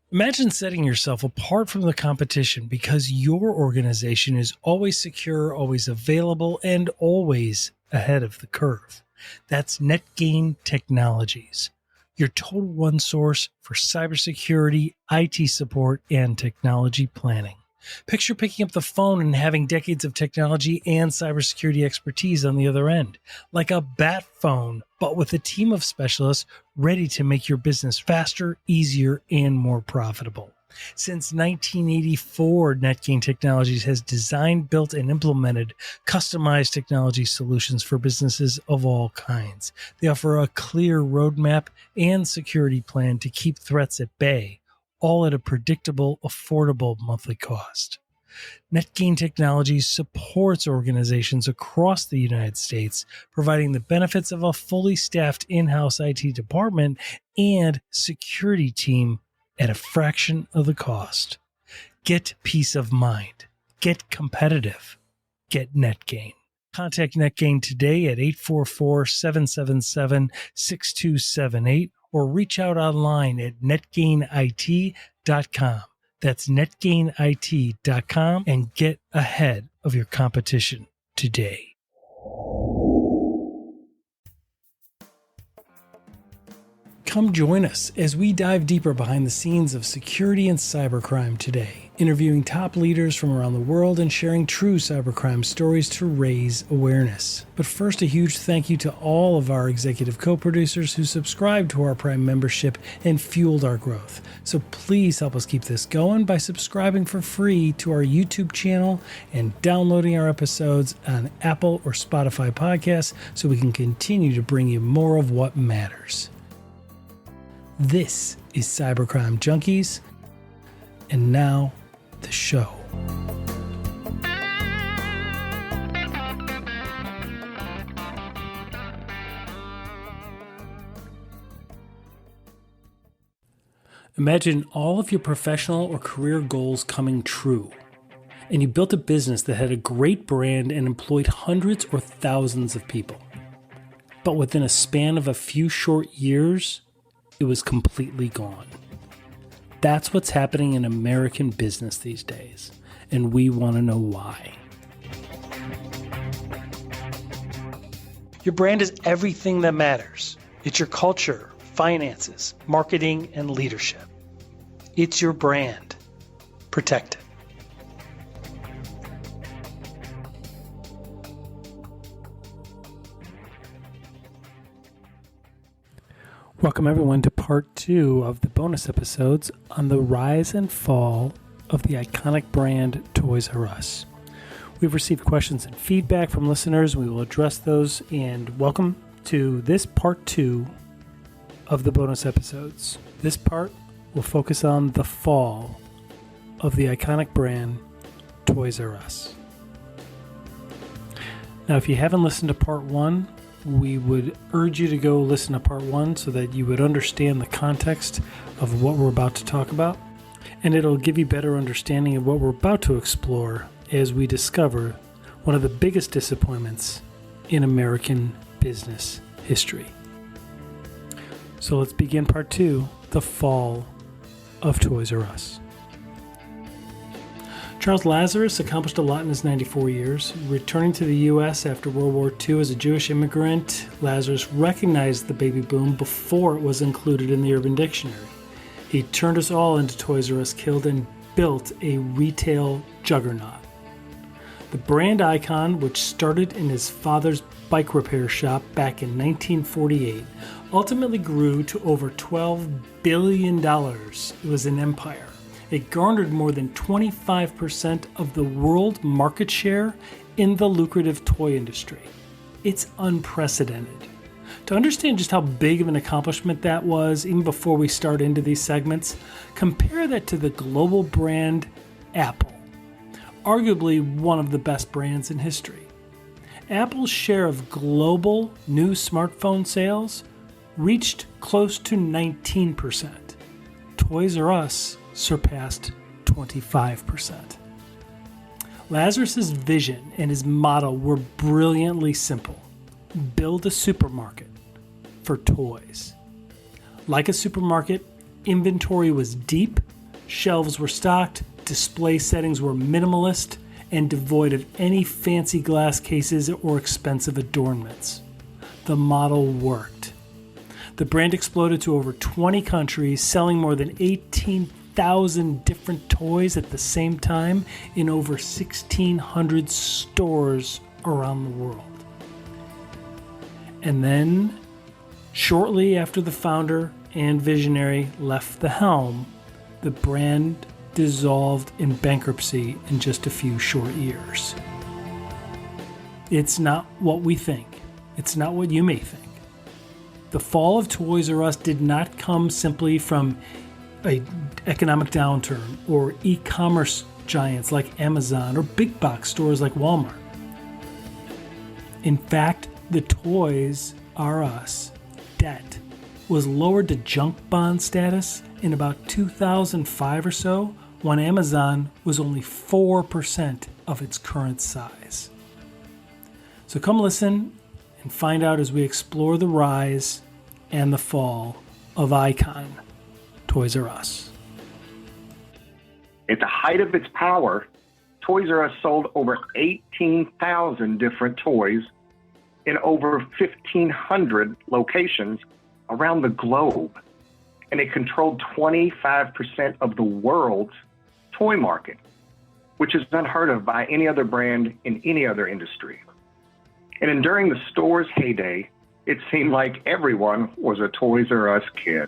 Imagine setting yourself apart from the competition because your organization is always secure, always available, and always ahead of the curve. That's NetGain Technologies, your total one source for cybersecurity, IT support, and technology planning. Picture picking up the phone and having decades of technology and cybersecurity expertise on the other end, like a bat phone, but with a team of specialists ready to make your business faster, easier, and more profitable. Since 1984, NetGain Technologies has designed, built, and implemented customized technology solutions for businesses of all kinds. They offer a clear roadmap and security plan to keep threats at bay, all at a predictable, affordable monthly cost. NetGain Technologies supports organizations across the United States, providing the benefits of a fully staffed in-house IT department and security team at a fraction of the cost. Get peace of mind. Get competitive. Get NetGain. Contact NetGain today at 844-777-6278 or reach out online at netgainit.com. That's netgainit.com and get ahead of your competition today. Come join us as we dive deeper behind the scenes of security and cybercrime today, interviewing top leaders from around the world and sharing true cybercrime stories to raise awareness. But first, a huge thank you to all of our executive co-producers who subscribed to our Prime membership and fueled our growth. So please help us keep this going by subscribing for free to our YouTube channel and downloading our episodes on Apple or Spotify podcasts so we can continue to bring you more of what matters. This is Cybercrime Junkies, and now the show. Imagine all of your professional or career goals coming true, and you built a business that had a great brand and employed hundreds or thousands of people. But within a span of a few short years, it was completely gone. That's what's happening in American business these days, and we want to know why. Your brand is everything that matters. It's your culture, finances, marketing, and leadership. It's your brand. Protect it. Welcome everyone to part 2 of the bonus episodes on the rise and fall of the iconic brand Toys R Us. We've received questions and feedback from listeners. We will address those, and welcome to this part 2 of the bonus episodes. This part will focus on the fall of the iconic brand Toys R Us. Now, if you haven't listened to part 1, we would urge you to go listen to part 1 so that you would understand the context of what we're about to talk about, and it'll give you better understanding of what we're about to explore as we discover one of the biggest disappointments in American business history. So let's begin part 2, the fall of Toys R Us. Charles Lazarus accomplished a lot in his 94 years. Returning to the U.S. after World War II as a Jewish immigrant, Lazarus recognized the baby boom before it was included in the Urban Dictionary. He turned us all into Toys R Us Killed and built a retail juggernaut. The brand icon, which started in his father's bike repair shop back in 1948, ultimately grew to over $12 billion. It was an empire. It garnered more than 25% of the world market share in the lucrative toy industry. It's unprecedented. To understand just how big of an accomplishment that was, even before we start into these segments, compare that to the global brand Apple, arguably one of the best brands in history. Apple's share of global new smartphone sales reached close to 19%. Toys R Us surpassed 25%. Lazarus's vision and his motto were brilliantly simple. Build a supermarket for toys. Like a supermarket, inventory was deep Shelves were stocked, display settings were minimalist, and devoid of any fancy glass cases or expensive adornments. The model worked. The brand exploded to over 20 countries, selling more than 18,000 different toys at the same time in over 1,600 stores around the world. And then, shortly after the founder and visionary left the helm, the brand dissolved in bankruptcy in just a few short years. It's not what we think. It's not what you may think. The fall of Toys R Us did not come simply from an economic downturn or e-commerce giants like Amazon or big box stores like Walmart. In fact, the Toys R Us debt was lowered to junk bond status in about 2005 or so, when Amazon was only 4% of its current size. So come listen and find out as we explore the rise and the fall of icon Toys R Us. At the height of its power, Toys R Us sold over 18,000 different toys in over 1,500 locations around the globe. And it controlled 25% of the world's toy market, which is unheard of by any other brand in any other industry. And during the store's heyday, it seemed like everyone was a Toys R Us kid.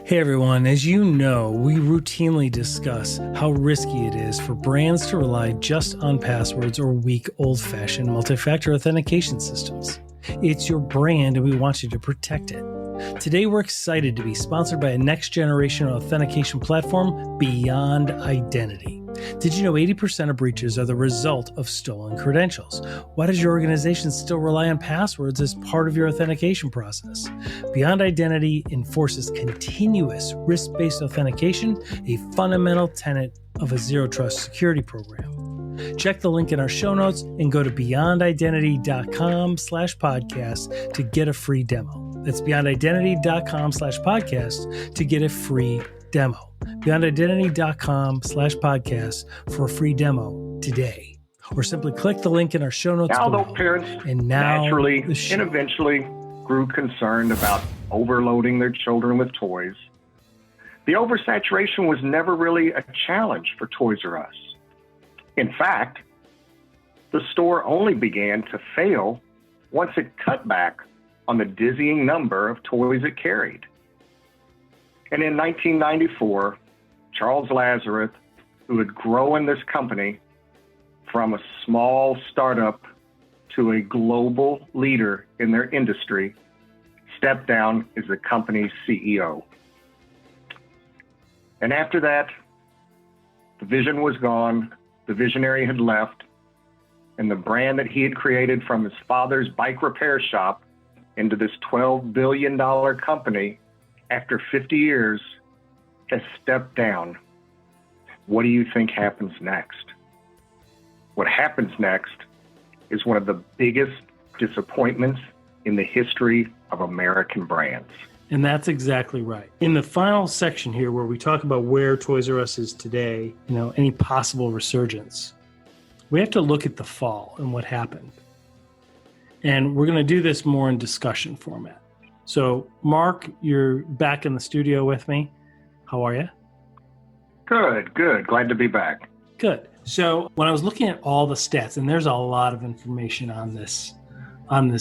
Hey everyone, as you know, we routinely discuss how risky it is for brands to rely just on passwords or weak, old-fashioned multi-factor authentication systems. It's your brand and we want you to protect it. Today we're excited to be sponsored by a next-generation authentication platform, Beyond Identity. Did you know 80% of breaches are the result of stolen credentials? Why does your organization still rely on passwords as part of your authentication process? Beyond Identity enforces continuous risk-based authentication, a fundamental tenet of a zero-trust security program. Check the link in our show notes and go to beyondidentity.com/podcast to get a free demo. That's beyondidentity.com/podcast to get a free demo. Beyondidentity.com/podcast for a free demo today. Or simply click the link in our show notes. Now, though, parents naturally and eventually grew concerned about overloading their children with toys, the oversaturation was never really a challenge for Toys R Us. In fact, the store only began to fail once it cut back on the dizzying number of toys it carried. And in 1994, Charles Lazarus, who had grown this company from a small startup to a global leader in their industry, stepped down as the company's CEO. And after that, the vision was gone. The visionary had left, and the brand that he had created from his father's bike repair shop into this $12 billion company after 50 years has stepped down. What do you think happens next? What happens next is one of the biggest disappointments in the history of American brands. And that's exactly right. In the final section here, where we talk about where Toys R Us is today, any possible resurgence, we have to look at the fall and what happened. And we're going to do this more in discussion format. So, Mark, you're back in the studio with me. How are you? Good. Glad to be back. Good. So, when I was looking at all the stats, and there's a lot of information on this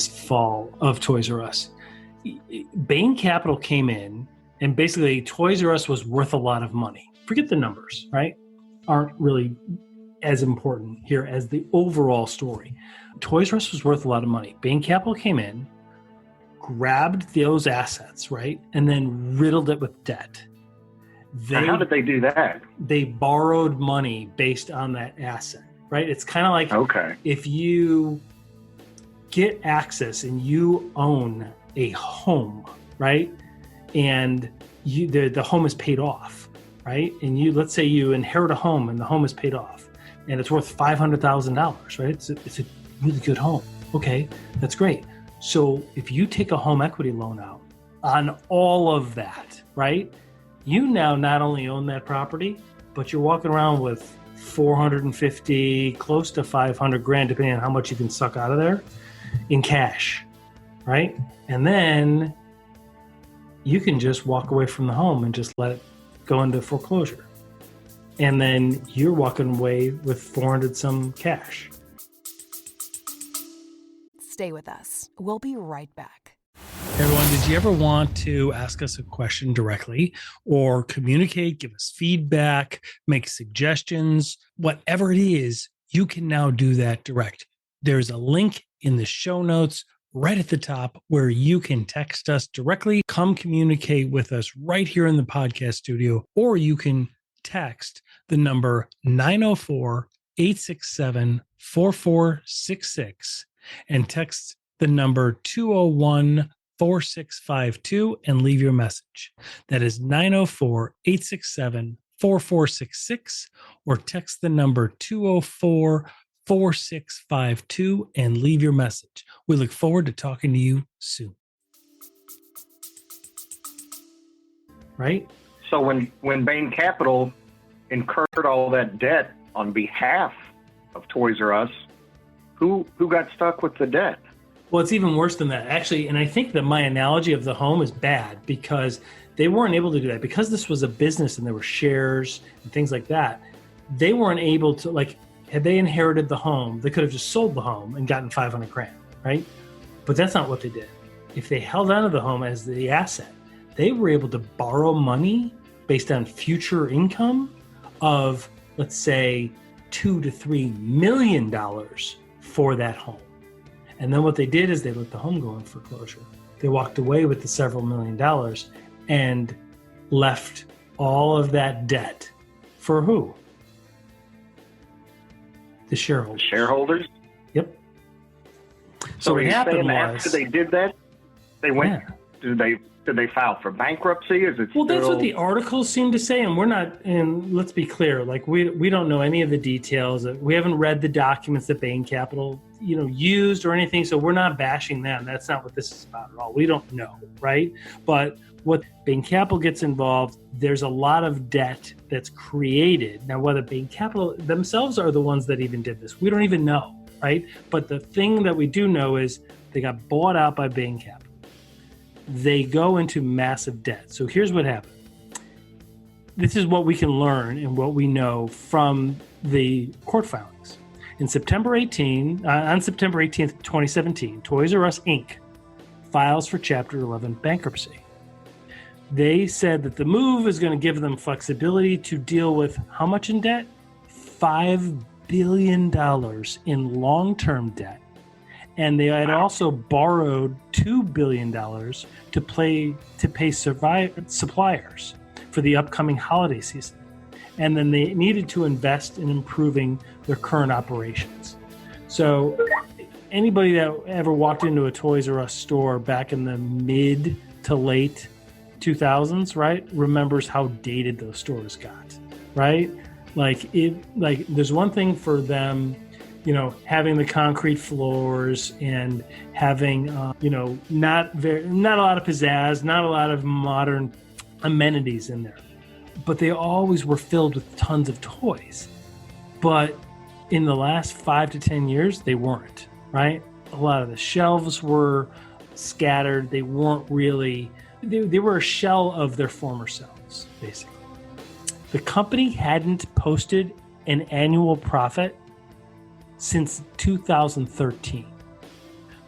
fall of Toys R Us, Bain Capital came in, and basically Toys R Us was worth a lot of money. Forget the numbers, right? Aren't really as important here as the overall story. Toys R Us was worth a lot of money. Bain Capital came in, grabbed those assets, right? And then riddled it with debt. How did they do that? They borrowed money based on that asset, right? It's kind of like if you get access and you own a home, right? And the home is paid off, right? And let's say you inherit a home and the home is paid off and it's worth $500,000, right? It's a really good home. Okay, that's great. So if you take a home equity loan out on all of that, right? You now not only own that property, but you're walking around with 450, close to 500 grand, depending on how much you can suck out of there in cash, right? And then you can just walk away from the home and just let it go into foreclosure. And then you're walking away with 400 some cash. Stay with us. We'll be right back. Everyone, did you ever want to ask us a question directly or communicate, give us feedback, make suggestions, whatever it is, you can now do that direct. There's a link in the show notes right at the top where you can text us directly, come communicate with us right here in the podcast studio, or you can text the number 904-867-4466 and text the number 201-4652 and leave your message. That is 904-867-4466 or text the number 204-4652 and leave your message. We look forward to talking to you soon. Right? So when Bain Capital incurred all that debt on behalf of Toys R Us, who got stuck with the debt? Well, it's even worse than that, actually. And I think that my analogy of the home is bad because they weren't able to do that. Because this was a business and there were shares and things like that, they weren't able to, like, had they inherited the home, they could have just sold the home and gotten 500 grand, right? But that's not what they did. If they held onto the home as the asset, they were able to borrow money based on future income of, let's say, $2 to $3 million for that home. And then what they did is they let the home go in foreclosure. They walked away with the several $1 million and left all of that debt for who? The shareholders. Shareholders? Yep. So what happened was, after they did that, they went. Yeah. Did they file for bankruptcy? Is it well, that's what the articles seem to say, and we're not. And let's be clear, like we don't know any of the details. We haven't read the documents that Bain Capital, used or anything. So we're not bashing them. That's not what this is about at all. We don't know, right? But what Bain Capital gets involved, there's a lot of debt that's created. Now, whether Bain Capital themselves are the ones that even did this, we don't even know, right? But the thing that we do know is they got bought out by Bain Capital. They go into massive debt. So here's what happened. This is what we can learn and what we know from the court filings. On September 18th, 2017, Toys R Us, Inc. files for Chapter 11 bankruptcy. They said that the move is going to give them flexibility to deal with how much in debt? $5 billion in long-term debt. And they had also borrowed $2 billion to pay suppliers for the upcoming holiday season. And then they needed to invest in improving their current operations. So anybody that ever walked into a Toys R Us store back in the mid to late 2000s, right, remembers how dated those stores got, right? Like there's one thing for them, having the concrete floors and having, not a lot of pizzazz, not a lot of modern amenities in there. But they always were filled with tons of toys. But in the last 5 to 10 years, they weren't, right? A lot of the shelves were scattered. They weren't really, they were a shell of their former selves, basically. The company hadn't posted an annual profit since 2013.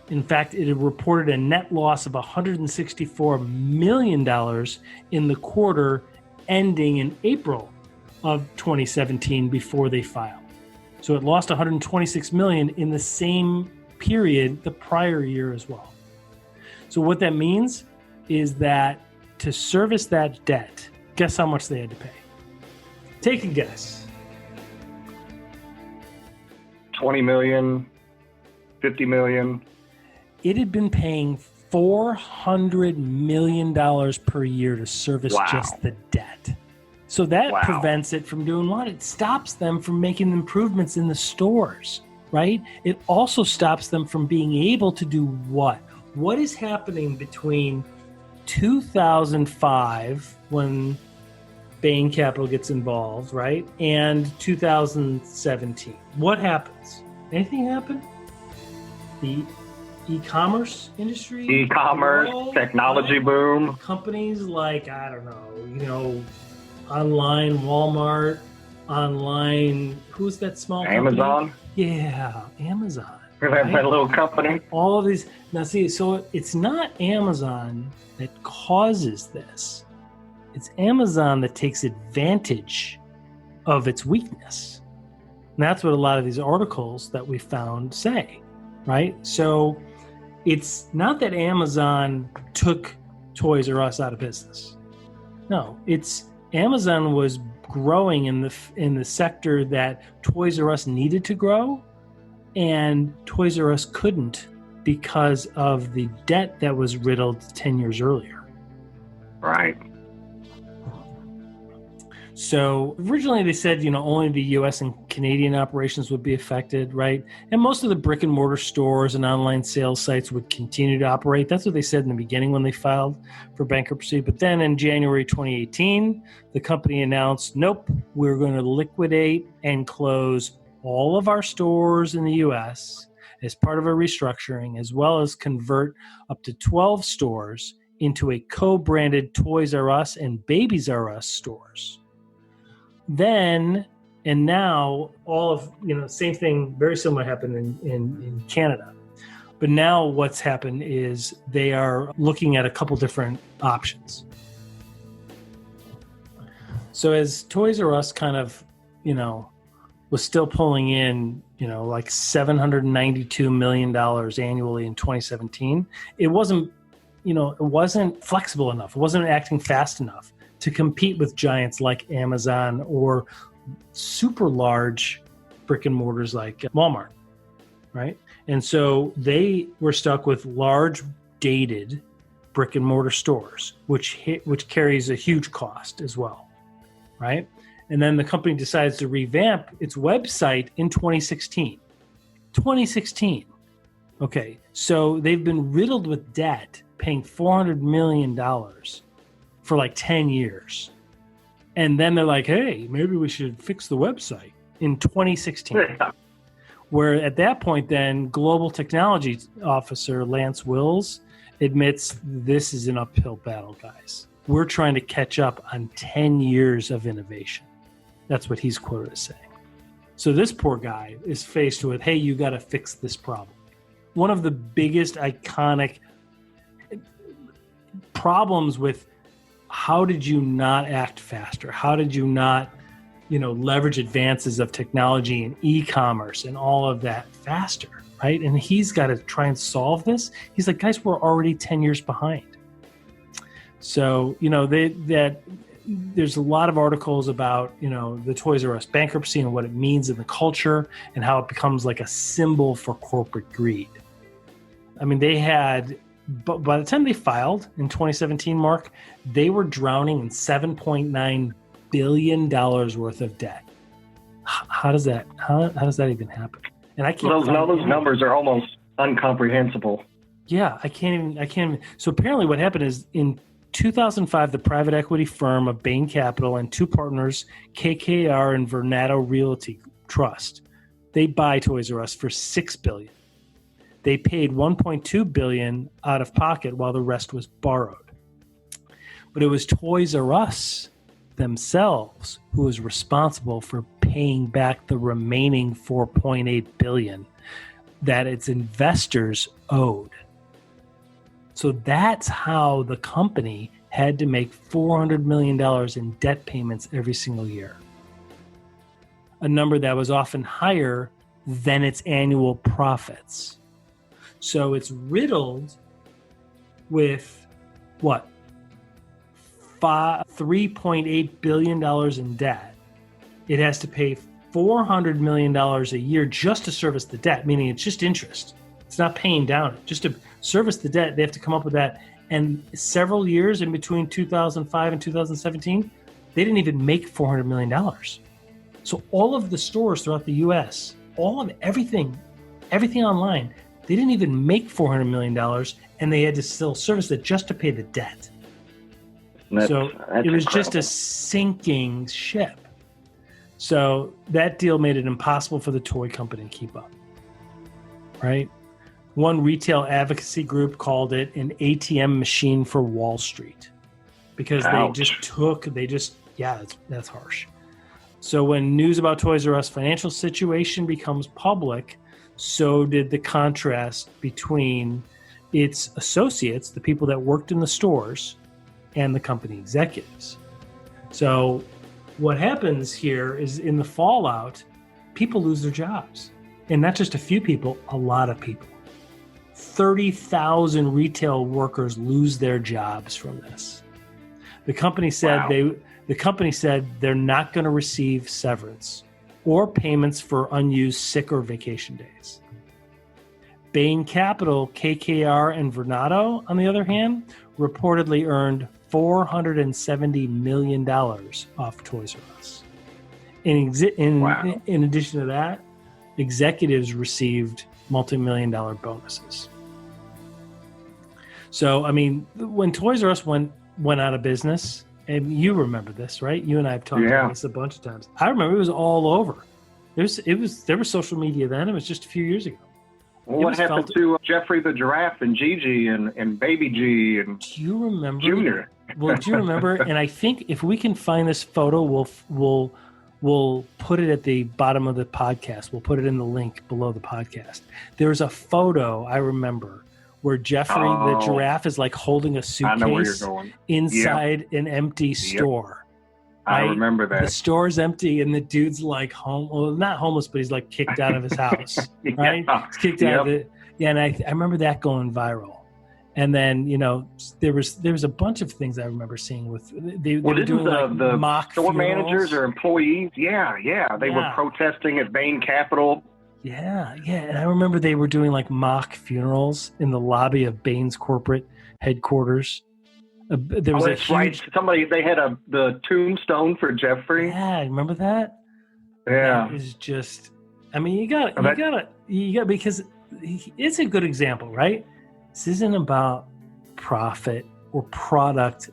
In fact, it had reported a net loss of $164 million in the quarter ending in April of 2017 before they filed. So it lost $126 million in the same period the prior year as well. So what that means is that to service that debt, guess how much they had to pay? Take a guess. 20 million, 50 million. It had been paying $400 million per year to service just the debt. So that prevents it from doing what? It stops them from making improvements in the stores, right? It also stops them from being able to do what? What is happening between 2005 when Bain Capital gets involved, right? And 2017. What happens? Anything happen? The e-commerce industry? E-commerce, technology boom. Companies like, I don't know, online Walmart, online, who's that small company? Amazon? Yeah, Amazon. Right? That little company. All of these. Now see, so it's not Amazon that causes this. It's Amazon that takes advantage of its weakness. And that's what a lot of these articles that we found say, right? So it's not that Amazon took Toys R Us out of business. No, it's Amazon was growing in the sector that Toys R Us needed to grow, and Toys R Us couldn't because of the debt that was riddled 10 years earlier. Right. So originally they said, only the U.S. and Canadian operations would be affected, right? And most of the brick and mortar stores and online sales sites would continue to operate. That's what they said in the beginning when they filed for bankruptcy. But then in January 2018, the company announced, nope, we're going to liquidate and close all of our stores in the U.S. as part of a restructuring, as well as convert up to 12 stores into a co-branded Toys R Us and Babies R Us stores. Then and now, all of same thing, very similar happened in Canada. But now what's happened is they are looking at a couple different options. So as Toys R Us kind of was still pulling in like $792 million annually in 2017, it wasn't flexible enough. It wasn't acting fast enough to compete with giants like Amazon or super large brick and mortars like Walmart, right? And so they were stuck with large, dated brick and mortar stores, which carries a huge cost as well, right? And then the company decides to revamp its website in 2016. 2016. Okay, so they've been riddled with debt, paying $400 million for like 10 years. And then they're like, hey, maybe we should fix the website in 2016. Yeah. Where at that point then, Global Technology Officer Lance Wills admits this is an uphill battle, guys. We're trying to catch up on 10 years of innovation. That's what he's quoted as saying. So this poor guy is faced with, hey, you got to fix this problem. One of the biggest iconic problems with how did you not act faster? How did you not, leverage advances of technology and e-commerce and all of that faster, right? And he's got to try and solve this. He's like, guys, we're already 10 years behind. So, there's a lot of articles about, the Toys R Us bankruptcy and what it means in the culture and how it becomes like a symbol for corporate greed. I mean, they had, but by the time they filed in 2017, Mark, they were drowning in $7.9 billion worth of debt. How does that even happen? And I can't. Those numbers are almost incomprehensible. Yeah, I can't even. So apparently, what happened is in 2005, the private equity firm of Bain Capital and two partners, KKR and Vornado Realty Trust, they buy Toys R Us for $6 billion. They paid $1.2 billion out of pocket while the rest was borrowed. But it was Toys R Us themselves who was responsible for paying back the remaining $4.8 billion that its investors owed. So that's how the company had to make $400 million in debt payments every single year. A number that was often higher than its annual profits. So it's riddled with what? $3.8 billion in debt. It has to pay $400 million a year just to service the debt, meaning it's just interest. It's not paying down. Just to service the debt, they have to come up with that. And several years in between 2005 and 2017, they didn't even make $400 million. So all of the stores throughout the U.S., all of everything online, they didn't even make $400 million, and they had to still service it just to pay the debt. That's it was incredible. just a sinking ship. So that deal made it impossible for the toy company to keep up, right? One retail advocacy group called it an ATM machine for Wall Street because that's harsh. So when news about Toys R Us financial situation becomes public, so did the contrast between its associates, the people that worked in the stores, and the company executives. So what happens here is in the fallout, people lose their jobs. And not just a few people, a lot of people. 30,000 retail workers lose their jobs from this. The company said they're not going to receive severance or payments for unused sick or vacation days. Bain Capital, KKR, and Vornado, on the other hand, reportedly earned $470 million off Toys R Us. In addition to that, executives received multi-million-dollar bonuses. So, I mean, when Toys R Us went out of business, and you remember this, right? You and I have talked about this a bunch of times. I remember it was all over. There was social media then. It was just a few years ago. Well, what happened to Jeffrey the Giraffe and Gigi and Baby G and do you remember, Junior? Well, do you remember? And I think if we can find this photo, we'll put it at the bottom of the podcast. We'll put it in the link below the podcast. There's a photo I remember where Jeffrey the Giraffe is like holding a suitcase I know where you're going. Inside an empty store. I remember that. The store's empty and the dude's like not homeless, but he's like kicked out of his house, right? He's kicked out of it. Yeah, and I remember that going viral. And then, there was a bunch of things I remember seeing with they were doing the mock store funerals. managers or employees. They were protesting at Bain Capital. Yeah, and I remember they were doing like mock funerals in the lobby of Bain's corporate headquarters. There was they had the tombstone for Jeffrey. Yeah, remember that? Yeah, it was just. I mean, you got because it's a good example, right? This isn't about profit or product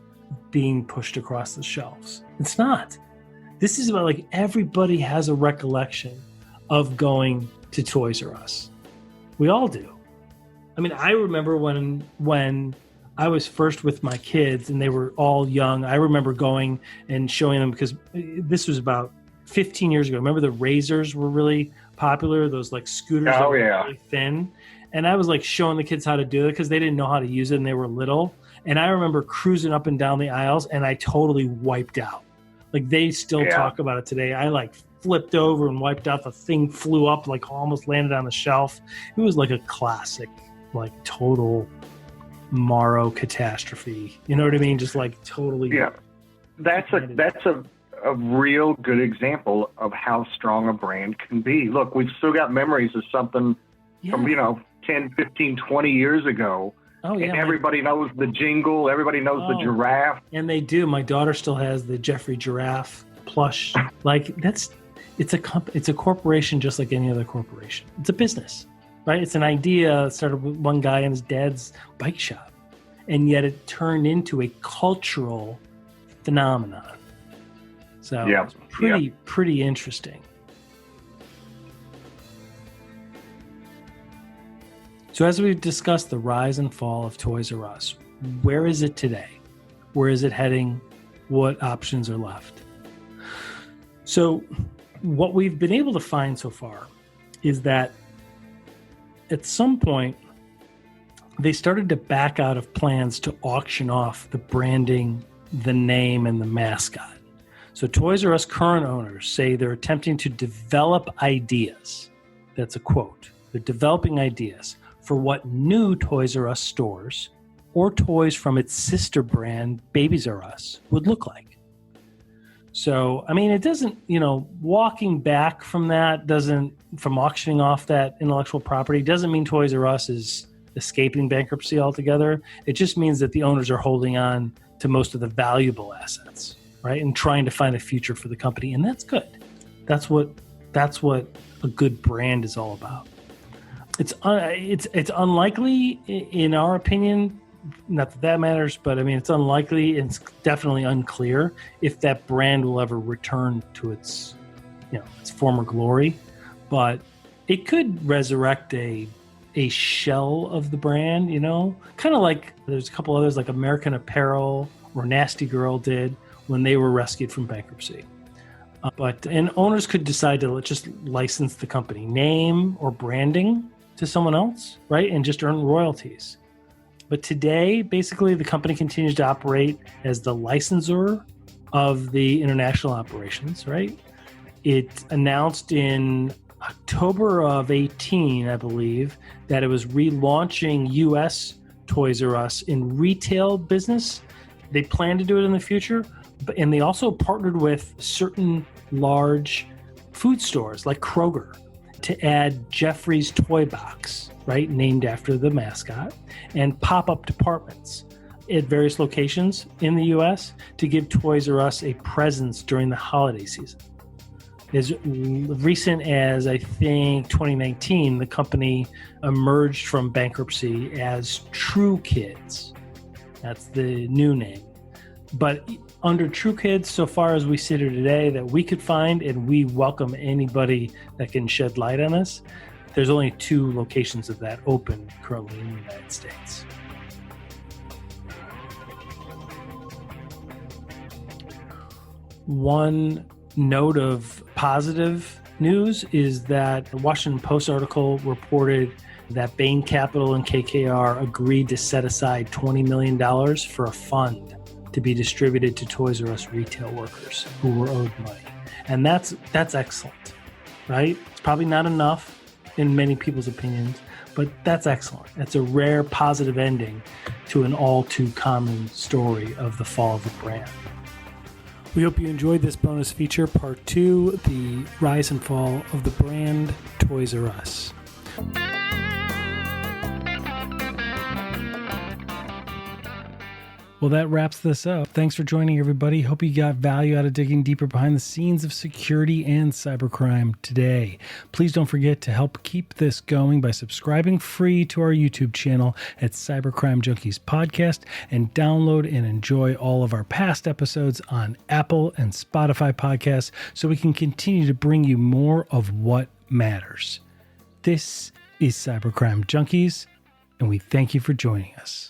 being pushed across the shelves. It's not. This is about like everybody has a recollection of going to Toys R Us. We all do. I mean, I remember when I was first with my kids and they were all young. I remember going and showing them because this was about 15 years ago. Remember the Razors were really popular, those like scooters that were really thin. And I was like showing the kids how to do it because they didn't know how to use it and they were little. And I remember cruising up and down the aisles and I totally wiped out. Like they still talk about it today. I like flipped over and wiped out. The thing flew up, like almost landed on the shelf. It was like a classic, like total Morrow catastrophe. You know what I mean? Just like totally. Yeah. That's a real good example of how strong a brand can be. Look, we've still got memories of something from, 10, 15, 20 years ago. Oh, yeah. And everybody knows the jingle. Everybody knows the giraffe. And they do. My daughter still has the Jeffrey Giraffe plush. Like it's a corporation just like any other corporation. It's a business, right? It's an idea. It started with one guy in his dad's bike shop. And yet it turned into a cultural phenomenon. So it's pretty interesting. So as we've discussed the rise and fall of Toys R Us, where is it today? Where is it heading? What options are left? So what we've been able to find so far is that at some point, they started to back out of plans to auction off the branding, the name, and the mascot. So Toys R Us current owners say they're attempting to develop ideas. That's a quote. They're developing ideas for what new Toys R Us stores or toys from its sister brand, Babies R Us, would look like. So, I mean, it doesn't, walking back from from auctioning off that intellectual property doesn't mean Toys R Us is escaping bankruptcy altogether. It just means that the owners are holding on to most of the valuable assets, right? And trying to find a future for the company. And that's good. That's what a good brand is all about. It's unlikely, in our opinion, not that that matters, but I mean, it's unlikely. It's definitely unclear if that brand will ever return to its former glory. But it could resurrect a shell of the brand, kind of like there's a couple others like American Apparel or Nasty Girl did when they were rescued from bankruptcy. And owners could decide to just license the company name or branding to someone else, right? And just earn royalties. But today, basically, the company continues to operate as the licensor of the international operations, right? It announced in October of 18, I believe, that it was relaunching U.S. Toys R Us in retail business. They plan to do it in the future, and they also partnered with certain large food stores like Kroger to add Jeffrey's Toy Box, right, named after the mascot, and pop-up departments at various locations in the U.S. to give Toys R Us a presence during the holiday season. As recent as, I think, 2019, the company emerged from bankruptcy as True Kids. That's the new name. But under True Kids, so far as we sit here today, that we could find, and we welcome anybody that can shed light on this, there's only 2 locations of that open currently in the United States. One note of positive news is that the Washington Post article reported that Bain Capital and KKR agreed to set aside $20 million for a fund to be distributed to Toys R Us retail workers who were owed money. And that's excellent, right? It's probably not enough in many people's opinions, but that's excellent. It's a rare positive ending to an all too common story of the fall of the brand. We hope you enjoyed this bonus feature, part 2, the rise and fall of the brand Toys R Us. Well, that wraps this up. Thanks for joining, everybody. Hope you got value out of digging deeper behind the scenes of security and cybercrime today. Please don't forget to help keep this going by subscribing free to our YouTube channel at Cybercrime Junkies Podcast, and download and enjoy all of our past episodes on Apple and Spotify podcasts so we can continue to bring you more of what matters. This is Cybercrime Junkies, and we thank you for joining us.